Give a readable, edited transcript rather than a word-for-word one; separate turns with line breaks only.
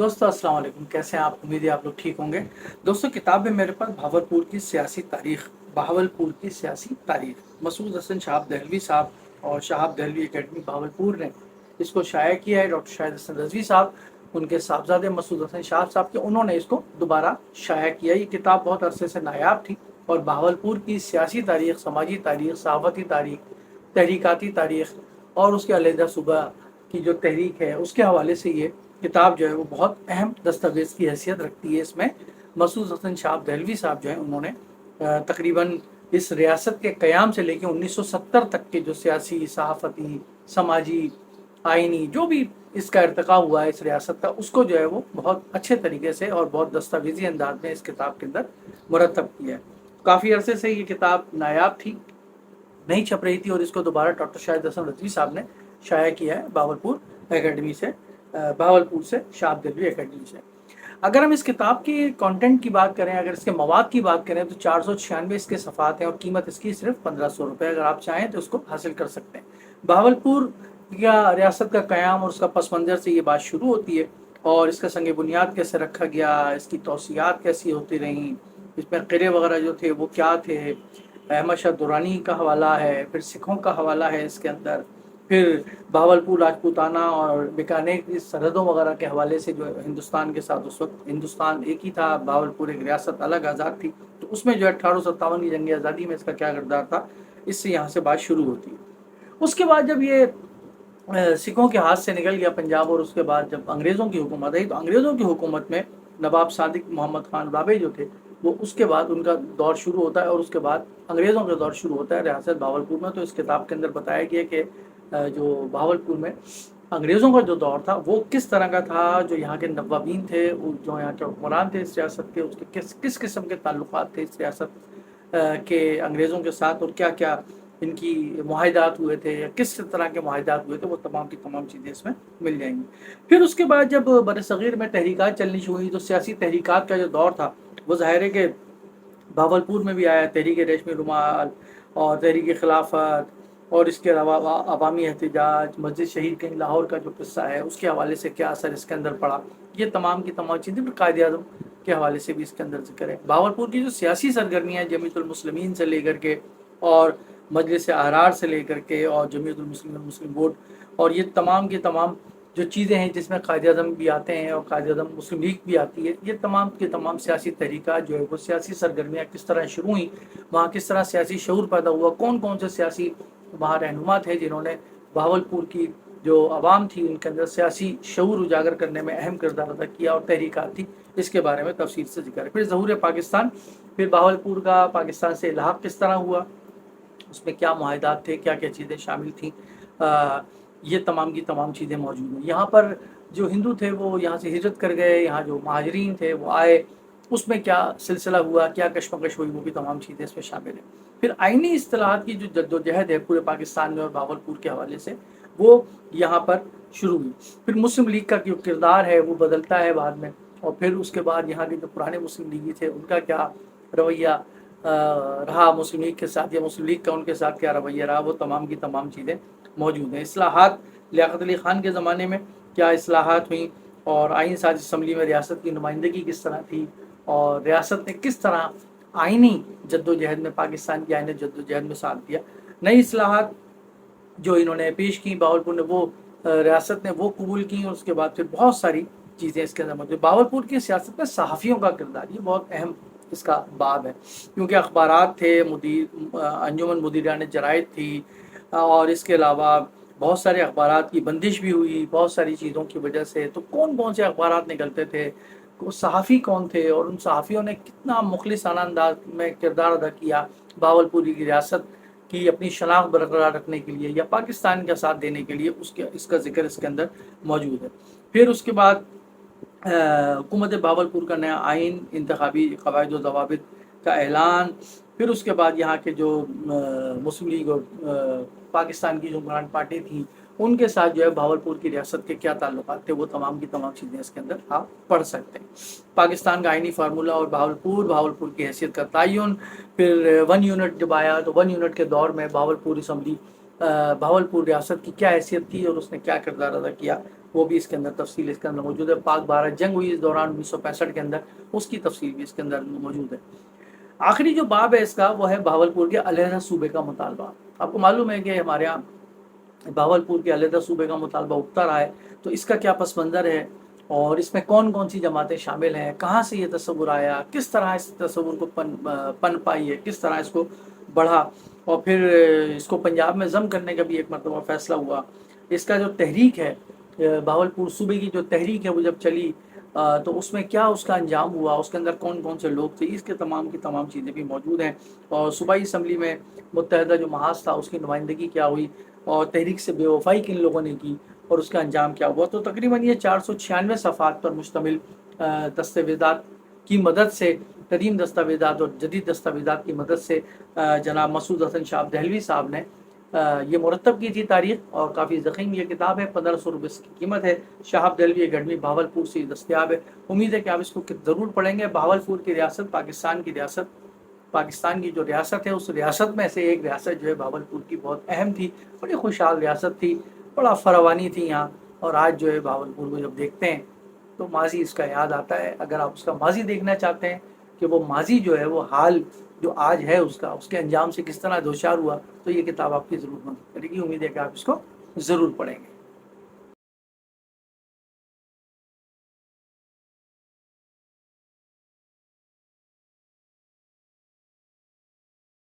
दोस्तों अस्सलाम वालेकुम, कैसे हैं आप? उम्मीद है आप लोग ठीक होंगे। दोस्तों किताब है मेरे पास बहावलपुर की सियासी तारीख। मसूद हसन शाहब दहलवी साहब और शाहब दहलवी एकेडमी बहावलपुर ने इसको शाया किया है। डॉक्टर शाहिद हसन रजवी साहब, उनके साहबजादे मसूद हसन शाहब साहब के, उन्होंने इसको दोबारा शाया किया। ये किताब बहुत अरसे से नायाब थी और बहावलपुर की सियासी तारीख, समाजी तारीख, सहाफ़ती तारीख, तहरीकाती तारीख और उसके अलहदा सूबा की जो तहरीक है उसके हवाले से ये किताब जो है वो बहुत अहम दस्तावेज़ की हैसियत रखती है। इसमें मसूद हसन शाह दहलवी साहब जो है उन्होंने तकरीबन इस रियासत के क़याम से लेकर 1970 तक के जो सियासी, सहाफ़ती, समाजी, आइनी जो भी इसका इर्तिक़ा हुआ है इस रियासत का, उसको जो है वो बहुत अच्छे तरीके से और बहुत दस्तावेज़ी अंदाज में इस किताब के अंदर मुरतब किया है। काफ़ी अरसे से ये किताब नायाब थी, नहीं छप रही थी और इसको दोबारा डॉक्टर शाहिद हसन रजवी साहब ने शाया किया है बहावलपुर से शाहब दहलवी एकेडमी से। अगर हम इस किताब के कंटेंट की बात करें, अगर इसके मवाद की बात करें तो 496 इसके सफ़ात हैं और कीमत इसकी सिर्फ 1500 रुपये। अगर आप चाहें तो इसको हासिल कर सकते हैं। बहावलपुर या रियासत का क़याम और उसका पस मंज़र से ये बात शुरू होती है और इसका संग बुनियाद कैसे रखा गया, इसकी तौसीआत कैसी होती रहीं, इसमें क़िले वगैरह जो थे वो क्या थे, अहमद शाह दुरानी का हवाला है, फिर सिखों का हवाला है इसके अंदर, फिर बहावलपुर राजपूताना और बीकानेर की सरहदों वगैरह के हवाले से जो हिंदुस्तान के साथ, उस वक्त हिंदुस्तान एक ही था, बहावलपुर एक रियासत अलग आज़ाद थी, तो उसमें जो 1857 की जंग आज़ादी में इसका क्या किरदार था, इससे यहाँ से बात शुरू होती है। उसके बाद जब ये सिखों के हाथ से निकल गया पंजाब और उसके बाद जब अंग्रेज़ों की हुकूमत आई, तो अंग्रेज़ों की हुकूमत में नवाब सादिक मोहम्मद खान बाबे जो थे वो, उसके बाद उनका दौर शुरू होता है और उसके बाद अंग्रेज़ों का दौर शुरू होता है रियासत बहावलपुर में। तो इस किताब के अंदर बताया गया कि जो बहावलपुर में अंग्रेज़ों का जो दौर था वो किस तरह का था, जो यहाँ के नवाबीन थे, जो यहाँ के हुक्मरान थे इस रियासत के, उसके किस किस किस्म के ताल्लुकात थे इस रियासत के अंग्रेज़ों के साथ और क्या क्या इनकी मुआहदात हुए थे या किस तरह के मुआहदात हुए थे, वो तमाम की तमाम चीज़ें इसमें मिल जाएंगी। फिर उसके बाद जब बरसग़ीर में तहरीकात चलनी शुरू हुई तो सियासी तहरीकात का जो दौर था वो ज़ाहिर है कि बहावलपुर में भी आया। तहरीक रेशमी रुमाल और तहरीक खिलाफत और इसके अलावा अवामी एहतजाज, मस्जिद शहीद कहीं लाहौर का जो किस्सा है उसके हवाले से क्या असर इसके अंदर पड़ा, ये तमाम की तमाम चीज़ें। फिर कायद आज़म के हवाले से भी इसके अंदर जिक्र है। बहावलपुर की जो सियासी सरगर्मियाँ जमीयतुल मुस्लिमीन से लेकर के और मजलिस अहरार से लेकर के और जमीयतुल मुस्लिमीन मुस्लिम बोर्ड और ये तमाम की तमाम जो चीज़ें हैं जिसमें कायद आज़म भी आते हैं और कायद आज़म मुस्लिम लीग भी आती है, ये तमाम के तमाम सियासी तहरीकात जो है वो सियासी सरगर्मियाँ किस तरह शुरू हुई, वहाँ किस तरह सियासी शऊर पैदा हुआ, कौन कौन से सियासी वहाँ रहनुमा थे जिन्होंने बहावलपुर की जो आवाम थी उनके अंदर सियासी शऊर उजागर करने में अहम किरदार अदा किया और तहरीकात थी, इसके बारे में तफसील से जिक्र है। फिर ज़हूर पाकिस्तान, फिर बहावलपुर का पाकिस्तान से इल्हाक़ किस तरह हुआ, उसमें क्या मुआहदात थे, क्या क्या चीज़ें शामिल थीं, ये तमाम की तमाम चीज़ें मौजूद हैं। यहाँ पर जो हिंदू थे वो यहाँ से हिजरत कर गए, यहाँ जो महाजरीन थे वो आए, उसमें क्या सिलसिला हुआ, क्या कशमकश हुई, वो भी तमाम चीज़ें इसमें शामिल हैं। फिर आइनी इस्तिलाहात की जो जद्दोजहद है पूरे पाकिस्तान में और बहावलपुर के हवाले से, वो यहाँ पर शुरू हुई। फिर मुस्लिम लीग का जो किरदार है वो बदलता है बाद में, और फिर उसके बाद यहाँ के जो पुराने मुस्लिम लीगी थे उनका क्या रवैया रहा मुस्लिम लीग के साथ, या मुस्लिम लीग का उनके साथ क्या रवैया रहा, वो तमाम की तमाम चीज़ें मौजूद हैं। इस्लाहात, लियाकत अली ख़ान के ज़माने में क्या इस्लाहात हुई और आइन साज असम्बली में रियासत की नुमाइंदगी किस तरह थी और रियासत ने किस तरह आइनी जद्दोजहद में, पाकिस्तान की आइनी जद्दोजहद में साथ दिया। नई इस्लाहात जो इन्होंने पेश की बहावलपुर ने, वो रियासत ने वो कबूल की और उसके बाद फिर बहुत सारी चीज़ें इसके अंदर मौजूद। बहावलपुर की सियासत में सहाफ़ियों का किरदार, ये बहुत अहम इसका बाब है, क्योंकि अखबारात थे, अंजुमन मुदीरान जराइद थी और इसके अलावा बहुत सारे अखबारात की बंदिश भी हुई बहुत सारी चीज़ों की वजह से। तो कौन कौन से अखबारात निकलते थे, वो सहाफ़ी कौन थे और उन सहाफ़ियों ने कितना मुखलिसाना अंदाज में किरदार अदा किया बहावलपुर की रियासत की अपनी शनाख्त बरकरार रखने के लिए या पाकिस्तान का साथ देने के लिए, उसके इसका जिक्र इसके अंदर मौजूद है। फिर उसके बाद हुकूमत बहावलपुर का नया आइन, इंतखाबी क़वाइद व ज़वाबित का ऐलान, फिर उसके बाद यहाँ के जो मुस्लिम लीग और पाकिस्तान की जो ग्रांड पार्टी थी उनके साथ जो है बहावलपुर की रियासत के क्या ताल्लुकात थे, वो तमाम की तमाम चीज़ें इसके अंदर आप पढ़ सकते हैं। पाकिस्तान का आइनी फार्मूला और बहावलपुर की हैसियत का तयन, फिर 1 यूनिट जब आया तो 1 यूनिट के दौर में बहावलपुर असम्बली بھاولپور ریاست کی کیا حیثیت تھی اور اس نے کیا کردار ادا کیا، وہ بھی اس کے اندر تفصیل اس کے اندر موجود ہے۔ پاک بھارت جنگ ہوئی اس دوران 1965 کے اندر، اس کی تفصیل بھی اس کے اندر موجود ہے۔ آخری جو باب ہے اس کا وہ ہے بھاولپور کے علیحدہ صوبے کا مطالبہ۔ آپ کو معلوم ہے کہ ہمارے یہاں بھاولپور کے علیحدہ صوبے کا مطالبہ اٹھتا رہا ہے، تو اس کا کیا پس منظر ہے اور اس میں کون کون سی جماعتیں شامل ہیں، کہاں سے یہ تصور آیا، کس طرح اس تصور کو پن پائی ہے، کس طرح اس کو بڑھا، اور پھر اس کو پنجاب میں ضم کرنے کا بھی ایک مرتبہ فیصلہ ہوا۔ اس کا جو تحریک ہے، بھاولپور صوبے کی جو تحریک ہے وہ جب چلی تو اس میں کیا اس کا انجام ہوا، اس کے اندر کون کون سے لوگ تھے، اس کے تمام کی تمام چیزیں بھی موجود ہیں، اور صوبائی اسمبلی میں متحدہ جو محاذ تھا اس کی نمائندگی کیا ہوئی، اور تحریک سے بے وفائی کن لوگوں نے کی، اور اس کا انجام کیا ہوا۔ تو تقریباً یہ 496 صفحات پر مشتمل دستاویزات کی مدد سے، قدیم دستاویزات اور جدید دستاویزات کی مدد سے جناب مسعود حسن شہاب دہلوی صاحب نے یہ مرتب کی تھی تاریخ، اور کافی ضخیم یہ کتاب ہے، 1500 روپے کی قیمت ہے۔ شہاب دہلوی اکیڈمی بھاولپور سے دستیاب ہے۔ امید ہے کہ آپ اس کو ضرور پڑھیں گے۔ بھاولپور کی ریاست پاکستان کی ریاست، پاکستان کی جو ریاست ہے اس ریاست میں سے ایک ریاست جو ہے بھاولپور کی بہت اہم تھی، بڑی خوشحال ریاست تھی، بڑا فراوانی تھی یہاں، اور آج جو ہے بھاولپور کو جب دیکھتے ہیں تو ماضی اس کا یاد آتا ہے۔ اگر آپ اس کا ماضی دیکھنا چاہتے ہیں کہ وہ ماضی جو ہے وہ حال جو آج ہے اس کا، اس کے انجام سے کس طرح دوچار ہوا، تو یہ کتاب آپ کی ضرور مدد کرے گی۔ امید ہے کہ آپ اس کو ضرور پڑھیں گے۔